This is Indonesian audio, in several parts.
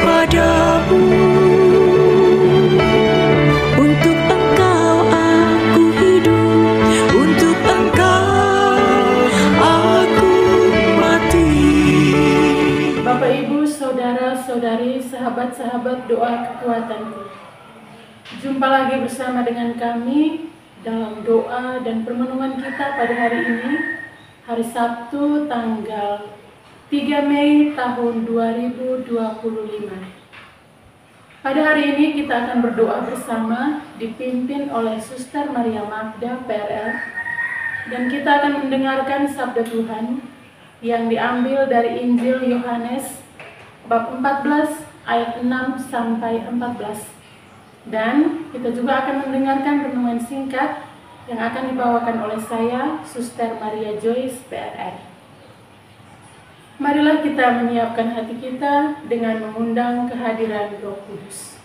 kepadamu. Untuk Engkau aku hidup, untuk Engkau aku mati. Bapak, Ibu, saudara-saudari, sahabat-sahabat doa kekuatanku, jumpa lagi bersama dengan kami dalam doa dan permenungan kita pada hari ini, hari Sabtu tanggal 3 Mei tahun 2025. Pada hari ini kita akan berdoa bersama dipimpin oleh Suster Maria Magda PRL, dan kita akan mendengarkan sabda Tuhan yang diambil dari Injil Yohanes bab 14 ayat 6 sampai 14. Dan kita juga akan mendengarkan renungan singkat yang akan dibawakan oleh saya, Suster Maria Joyce PRR. Marilah kita menyiapkan hati kita dengan mengundang kehadiran Roh Kudus.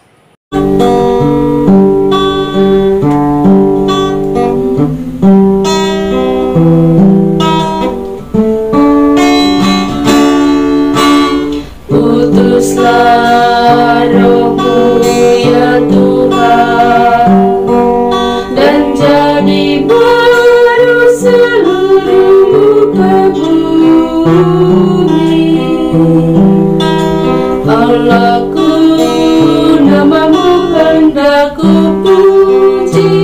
Utuslah Roh-Mu ya Tuhan, dan jadi baru seluruh muka bumi. Allahku, nama-Mu hendak ku puji.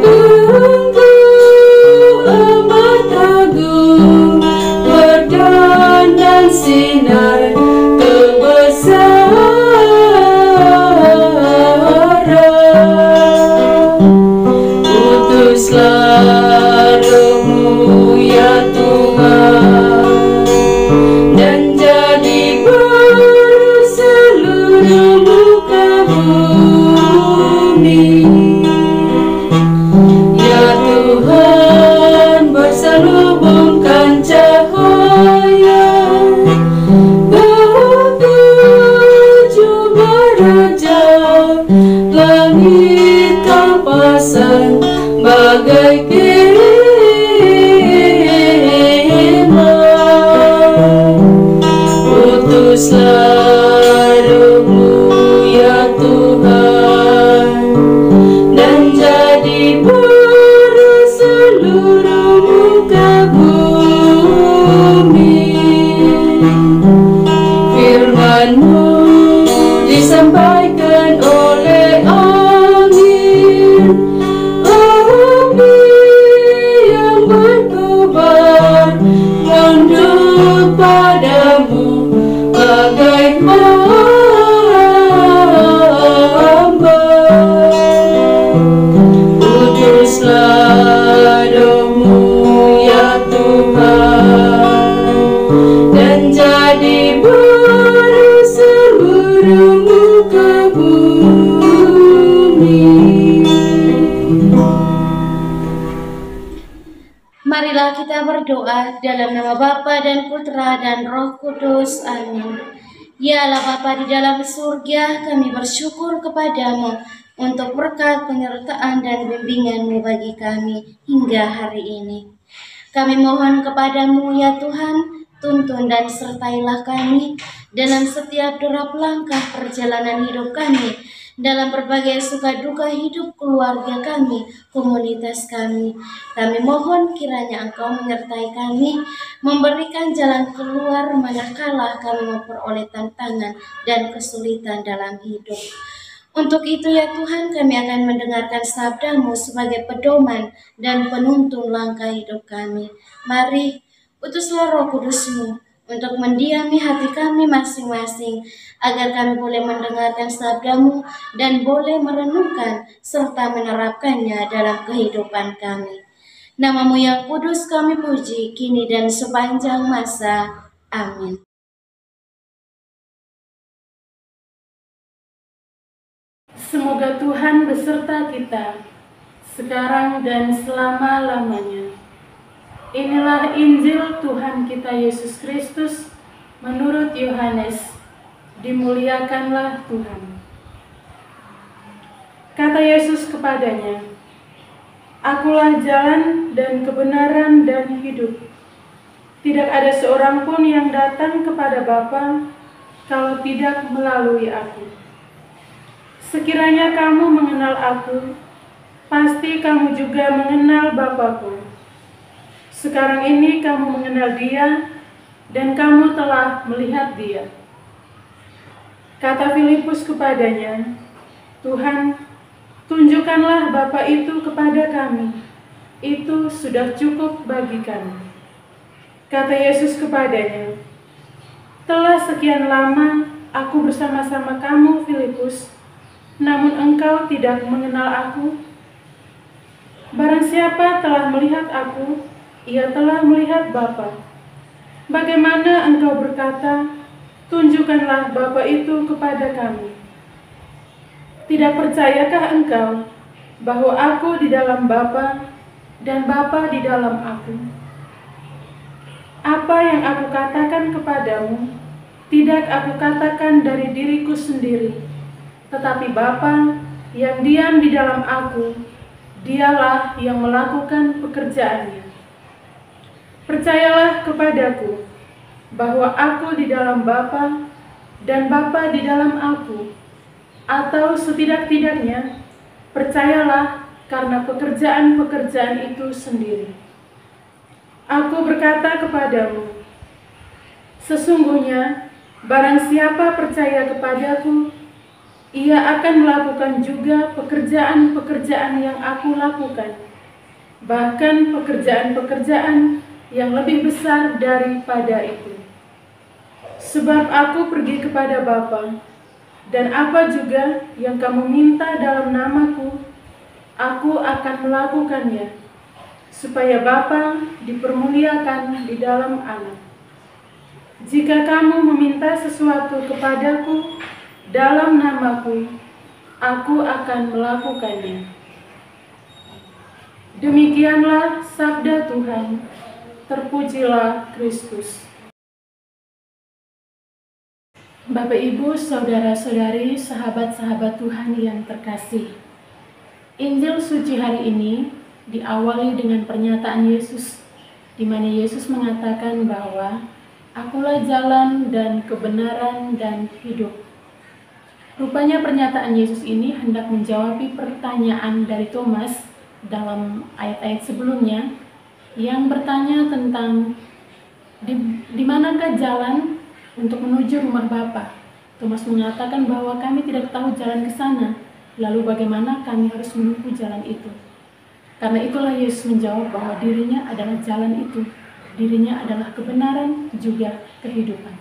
Engkau amat agung, berdandan sinar Utuslah Roh-Mu ya Tuhan, dan jadi baru seluruh muka bumi. Ya Tuhan, berselubungkan cahaya ketujuh raja, langit Kau pasang bagai kemah. Utuslah Roh-Mu ya Tuhan, dan jadi baru seluruh muka bumi. Firman-Mu disampaikan oleh angin, yang berkobar tunduk padamu bagai hamba. Utuslah Roh-Mu ya Tuhan, dan jadi baru seluruh muka bumi. Marilah kita berdoa dalam nama Bapa dan Putra dan Roh Kudus. Amin. Ya Allah Bapa di dalam surga, kami bersyukur kepadamu untuk berkat penyertaan dan bimbingan-Mu bagi kami hingga hari ini. Kami mohon kepadamu ya Tuhan, tuntun dan sertailah kami dalam setiap derap langkah perjalanan hidup kami, dalam berbagai suka duka hidup keluarga kami, komunitas kami. Kami mohon kiranya Engkau menyertai kami, memberikan jalan keluar manakala kami memperoleh tantangan dan kesulitan dalam hidup. Untuk itu ya Tuhan, kami akan mendengarkan sabda-Mu sebagai pedoman dan penuntun langkah hidup kami. Mari, utuslah Roh Kudus-Mu untuk mendiami hati kami masing-masing, agar kami boleh mendengarkan sabda-Mu dan boleh merenungkan serta menerapkannya dalam kehidupan kami. Nama-Mu yang kudus kami puji, kini dan sepanjang masa. Amin. Semoga Tuhan beserta kita, sekarang dan selama-lamanya. Inilah Injil Tuhan kita Yesus Kristus menurut Yohanes. Dimuliakanlah Tuhan. Kata Yesus kepadanya, Akulah jalan dan kebenaran dan hidup. Tidak ada seorang pun yang datang kepada Bapa kalau tidak melalui aku. Sekiranya kamu mengenal aku, pasti kamu juga mengenal Bapa-Ku. Sekarang ini kamu mengenal Dia, dan kamu telah melihat Dia. Kata Filipus kepadanya, Tuhan, tunjukkanlah Bapa itu kepada kami. Itu sudah cukup bagi kami. Kata Yesus kepadanya, telah sekian lama aku bersama-sama kamu, Filipus, namun engkau tidak mengenal aku. Barang siapa telah melihat aku, ia telah melihat Bapa. Bagaimana engkau berkata, tunjukkanlah Bapa itu kepada kami? Tidak percayakah engkau bahwa aku di dalam Bapa dan Bapa di dalam aku? Apa yang aku katakan kepadamu, tidak aku katakan dari diriku sendiri, tetapi Bapa yang diam di dalam aku, Dialah yang melakukan pekerjaannya. Percayalah kepadaku bahwa aku di dalam Bapa dan Bapa di dalam aku, atau setidak-tidaknya percayalah karena pekerjaan-pekerjaan itu sendiri. Aku berkata kepadamu, sesungguhnya barang siapa percaya kepadaku, ia akan melakukan juga pekerjaan-pekerjaan yang aku lakukan, bahkan pekerjaan-pekerjaan yang lebih besar daripada itu. Sebab aku pergi kepada Bapa, dan apa juga yang kamu minta dalam namaku, aku akan melakukannya, supaya Bapa dipermuliakan di dalam Anak. Jika kamu meminta sesuatu kepadaku dalam namaku, aku akan melakukannya. Demikianlah sabda Tuhan. Terpujilah Kristus. Bapak, Ibu, saudara-saudari, sahabat-sahabat Tuhan yang terkasih. Injil suci hari ini diawali dengan pernyataan Yesus, di mana Yesus mengatakan bahwa Akulah jalan dan kebenaran dan hidup. Rupanya pernyataan Yesus ini hendak menjawab pertanyaan dari Thomas dalam ayat-ayat sebelumnya yang bertanya tentang di manakah jalan untuk menuju rumah Bapa. Thomas mengatakan bahwa kami tidak tahu jalan ke sana, lalu bagaimana kami harus menempuh jalan itu. Karena itulah Yesus menjawab bahwa dirinya adalah jalan itu, dirinya adalah kebenaran juga kehidupan.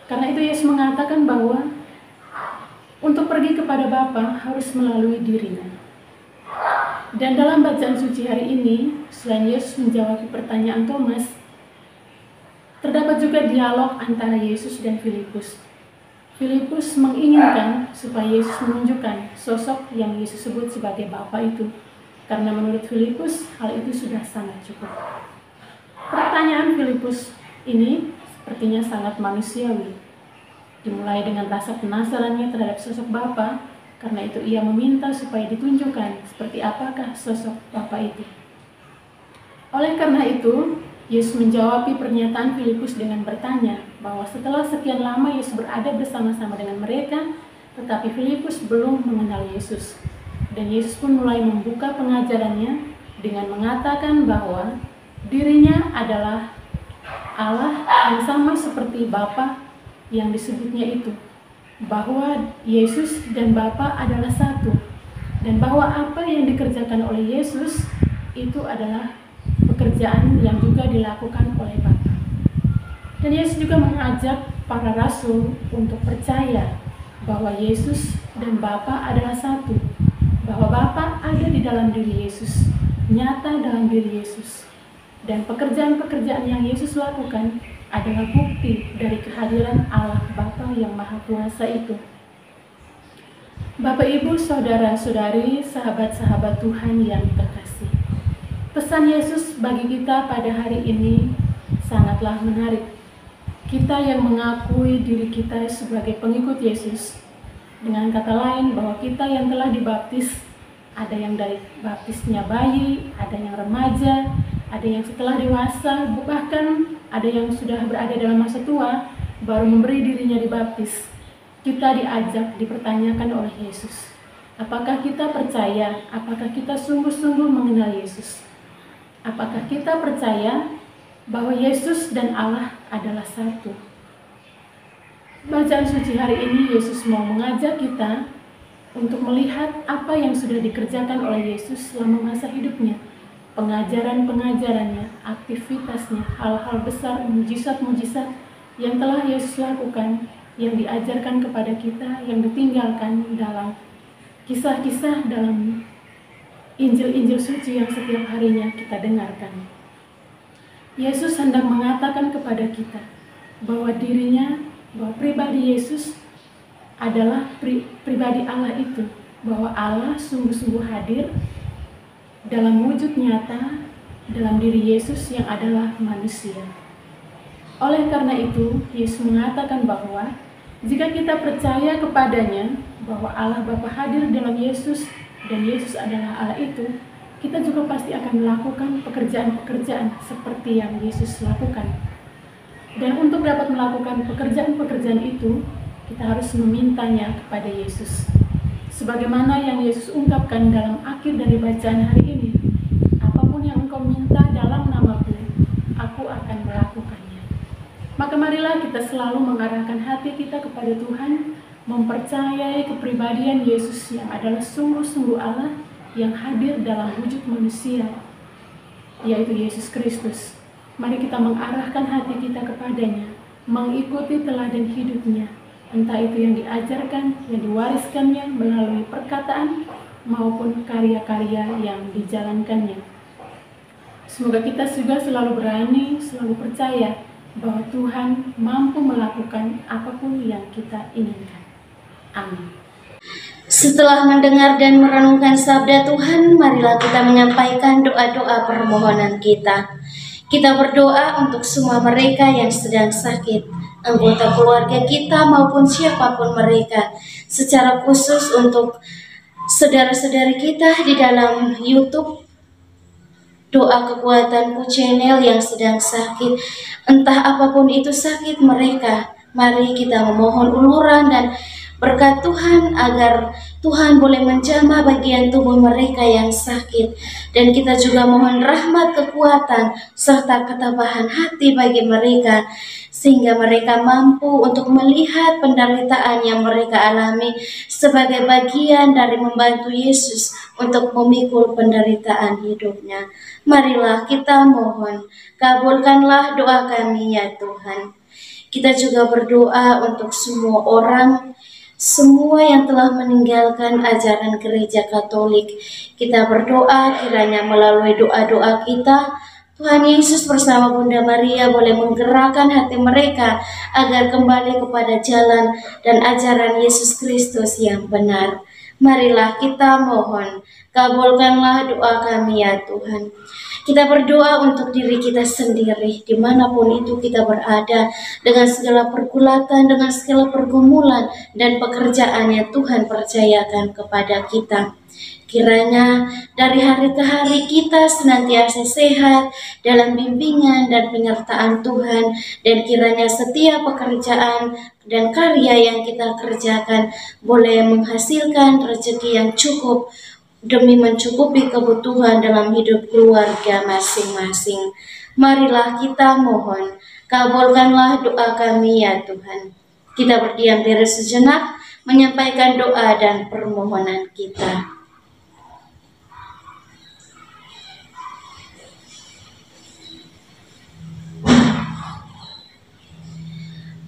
Karena itu Yesus mengatakan bahwa untuk pergi kepada Bapa harus melalui dirinya. Dan dalam bacaan suci hari ini, selain Yesus menjawab pertanyaan Thomas, terdapat juga dialog antara Yesus dan Filipus. Filipus menginginkan supaya Yesus menunjukkan sosok yang Yesus sebut sebagai Bapa itu, karena menurut Filipus hal itu sudah sangat cukup. Pertanyaan Filipus ini sepertinya sangat manusiawi, dimulai dengan rasa penasarannya terhadap sosok Bapa. Karena itu ia meminta supaya ditunjukkan seperti apakah sosok Bapa itu. Oleh karena itu, Yesus menjawab pernyataan Filipus dengan bertanya bahwa setelah sekian lama Yesus berada bersama-sama dengan mereka, tetapi Filipus belum mengenal Yesus. Dan Yesus pun mulai membuka pengajarannya dengan mengatakan bahwa dirinya adalah Allah yang sama seperti Bapa yang disebutnya itu, bahwa Yesus dan Bapa adalah satu, dan bahwa apa yang dikerjakan oleh Yesus itu adalah pekerjaan yang juga dilakukan oleh Bapa. Dan Yesus juga mengajak para rasul untuk percaya bahwa Yesus dan Bapa adalah satu, bahwa Bapa ada di dalam diri Yesus, nyata dalam diri Yesus, dan pekerjaan-pekerjaan yang Yesus lakukan adalah bukti dari kehadiran Allah Bapa yang Maha Kuasa itu. Bapak, Ibu, saudara-saudari, sahabat-sahabat Tuhan yang terkasih. Pesan Yesus bagi kita pada hari ini sangatlah menarik. Kita yang mengakui diri kita sebagai pengikut Yesus, dengan kata lain bahwa kita yang telah dibaptis, ada yang dari baptisnya bayi, ada yang remaja, ada yang setelah dewasa, bahkan ada yang sudah berada dalam masa tua, baru memberi dirinya dibaptis, kita diajak, dipertanyakan oleh Yesus. Apakah kita percaya? Apakah kita sungguh-sungguh mengenal Yesus? Apakah kita percaya bahwa Yesus dan Allah adalah satu? Bacaan suci hari ini, Yesus mau mengajak kita untuk melihat apa yang sudah dikerjakan oleh Yesus selama masa hidupnya. Pengajaran-pengajarannya, aktivitasnya, hal-hal besar, mujizat-mujizat yang telah Yesus lakukan, yang diajarkan kepada kita, yang ditinggalkan dalam kisah-kisah dalam Injil-Injil suci yang setiap harinya kita dengarkan. Yesus hendak mengatakan kepada kita bahwa bahwa pribadi Yesus adalah pribadi Allah itu, bahwa Allah sungguh-sungguh hadir dalam wujud nyata dalam diri Yesus yang adalah manusia. Oleh karena itu, Yesus mengatakan bahwa jika kita percaya kepadanya, bahwa Allah Bapa hadir dalam Yesus dan Yesus adalah Allah itu, kita juga pasti akan melakukan pekerjaan-pekerjaan seperti yang Yesus lakukan. Dan untuk dapat melakukan pekerjaan-pekerjaan itu, kita harus memintanya kepada Yesus. Sebagaimana yang Yesus ungkapkan dalam akhir dari bacaan hari ini, apapun yang engkau minta dalam namaku, aku akan melakukannya. Maka marilah kita selalu mengarahkan hati kita kepada Tuhan, mempercayai kepribadian Yesus yang adalah sungguh-sungguh Allah yang hadir dalam wujud manusia, yaitu Yesus Kristus. Mari kita mengarahkan hati kita kepadanya, mengikuti teladan hidupnya, entah itu yang diajarkan, yang diwariskannya melalui perkataan maupun karya-karya yang dijalankannya. Semoga kita juga selalu berani, selalu percaya bahwa Tuhan mampu melakukan apapun yang kita inginkan. Amin. Setelah mendengar dan merenungkan sabda Tuhan, marilah kita menyampaikan doa-doa permohonan kita. Kita berdoa untuk semua mereka yang sedang sakit, anggota keluarga kita maupun siapapun mereka, secara khusus untuk saudara-saudari kita di dalam YouTube Doa Kekuatanku channel yang sedang sakit, entah apapun itu sakit mereka. Mari kita memohon uluran dan berkat Tuhan agar Tuhan boleh menjamah bagian tubuh mereka yang sakit. Dan kita juga mohon rahmat, kekuatan, serta ketabahan hati bagi mereka, sehingga mereka mampu untuk melihat penderitaan yang mereka alami sebagai bagian dari membantu Yesus untuk memikul penderitaan hidupnya. Marilah kita mohon, kabulkanlah doa kami ya Tuhan. Kita juga berdoa untuk semua orang, semua yang telah meninggalkan ajaran gereja Katolik. Kita berdoa kiranya melalui doa-doa kita, Tuhan Yesus bersama Bunda Maria boleh menggerakkan hati mereka agar kembali kepada jalan dan ajaran Yesus Kristus yang benar. Marilah kita mohon, kabulkanlah doa kami ya Tuhan. Kita berdoa untuk diri kita sendiri, dimanapun itu kita berada, dengan segala pergulatan, dengan segala pergumulan dan pekerjaan yang Tuhan percayakan kepada kita. Kiranya dari hari ke hari kita senantiasa sehat dalam bimbingan dan penyertaan Tuhan, dan kiranya setiap pekerjaan dan karya yang kita kerjakan boleh menghasilkan rezeki yang cukup demi mencukupi kebutuhan dalam hidup keluarga masing-masing. Marilah kita mohon, kabulkanlah doa kami ya Tuhan. Kita berdiam diri sejenak, menyampaikan doa dan permohonan kita.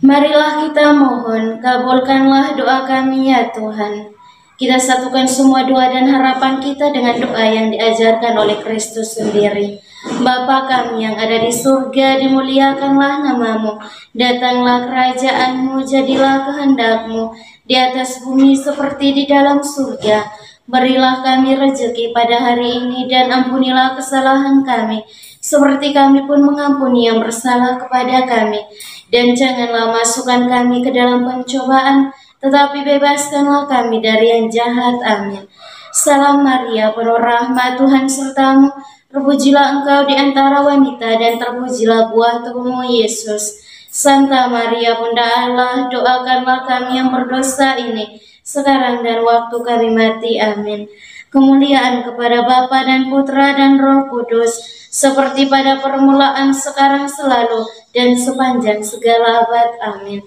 Marilah kita mohon, kabulkanlah doa kami ya Tuhan. Kita satukan semua doa dan harapan kita dengan doa yang diajarkan oleh Kristus sendiri. Bapa kami yang ada di surga, dimuliakanlah namamu. Datanglah kerajaanmu, jadilah kehendak-Mu di atas bumi seperti di dalam surga. Berilah kami rezeki pada hari ini dan ampunilah kesalahan kami, seperti kami pun mengampuni yang bersalah kepada kami. Dan janganlah masukkan kami ke dalam pencobaan, tetapi bebaskanlah kami dari yang jahat. Amin. Salam Maria, penuh rahmat, Tuhan sertamu. Terpujilah engkau di antara wanita, dan terpujilah buah tubuhmu Yesus. Santa Maria Bunda Allah, doakanlah kami yang berdosa ini, sekarang dan waktu kami mati. Amin. Kemuliaan kepada Bapa dan Putra dan Roh Kudus, seperti pada permulaan, sekarang, selalu, dan sepanjang segala abad. Amin.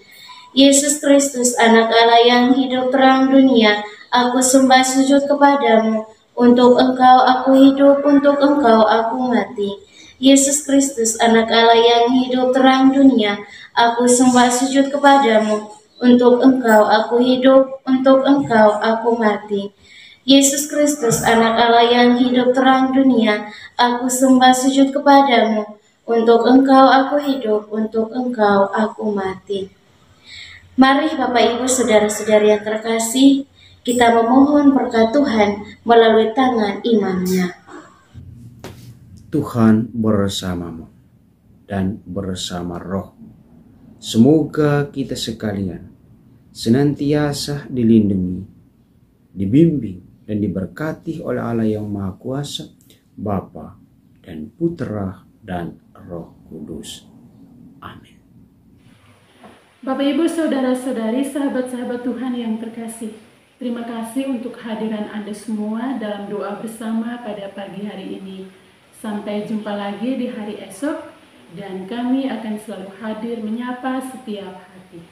Yesus Kristus, Anak Allah yang hidup terang dunia, aku sembah sujud kepadamu. Untuk Engkau aku hidup, untuk Engkau aku mati. Yesus Kristus, Anak Allah yang hidup terang dunia, aku sembah sujud kepadamu. Untuk Engkau aku hidup, untuk Engkau aku mati. Yesus Kristus, Anak Allah yang hidup terang dunia, aku sembah sujud kepadamu. Untuk Engkau aku hidup, untuk Engkau aku mati. Mari Bapak Ibu Saudara-saudari yang terkasih, kita memohon berkat Tuhan melalui tangan imamnya. Tuhan bersamamu dan bersama roh. Semoga kita sekalian senantiasa dilindungi, dibimbing dan diberkati oleh Allah yang Maha Kuasa, Bapa dan Putra dan Roh Kudus. Amin. Bapak, Ibu, Saudara-saudari, sahabat-sahabat Tuhan yang terkasih, terima kasih untuk kehadiran Anda semua dalam doa bersama pada pagi hari ini. Sampai jumpa lagi di hari esok, dan kami akan selalu hadir menyapa setiap hati.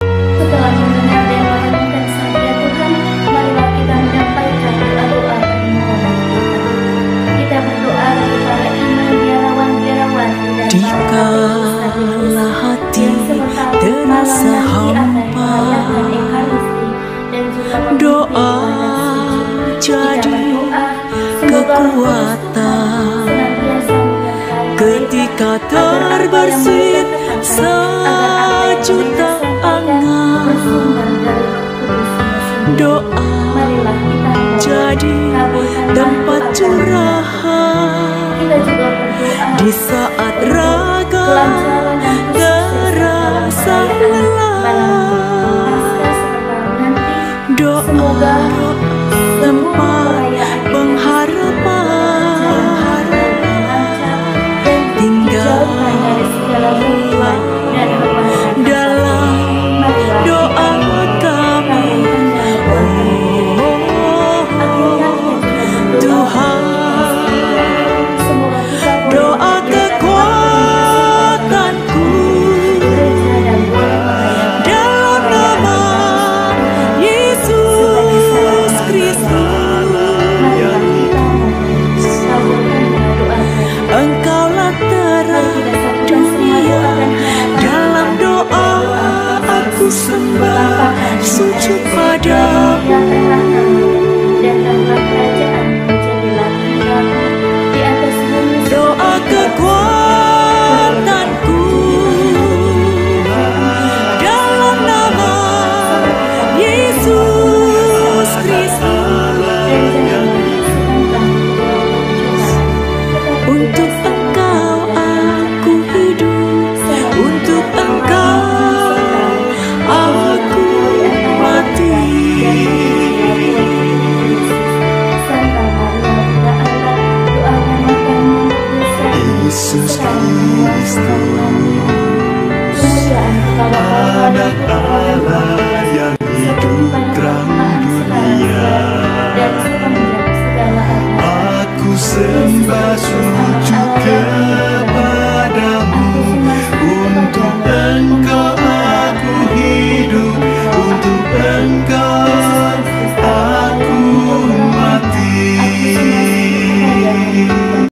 Setelah mendengar dan merenungkan sabda Tuhan, marilah kita menyampaikan doa-doa permohonan kita. Kita berdoa bagi para imam, biarawan-biarawan, dan Dikala hati terasa hampa, doa jadi kekuatan. Ketika terbersit sejuta angan, doa jadi tempat curahan. Di saat raga terasa lelah, doa tempat pengharapan. Tinggallah dalam doa kami, Tuhan. Doa kekuatanku dalam nama Yesus Kristus. Engkaulah terang dunia, dalam doa aku sembah sujud padamu.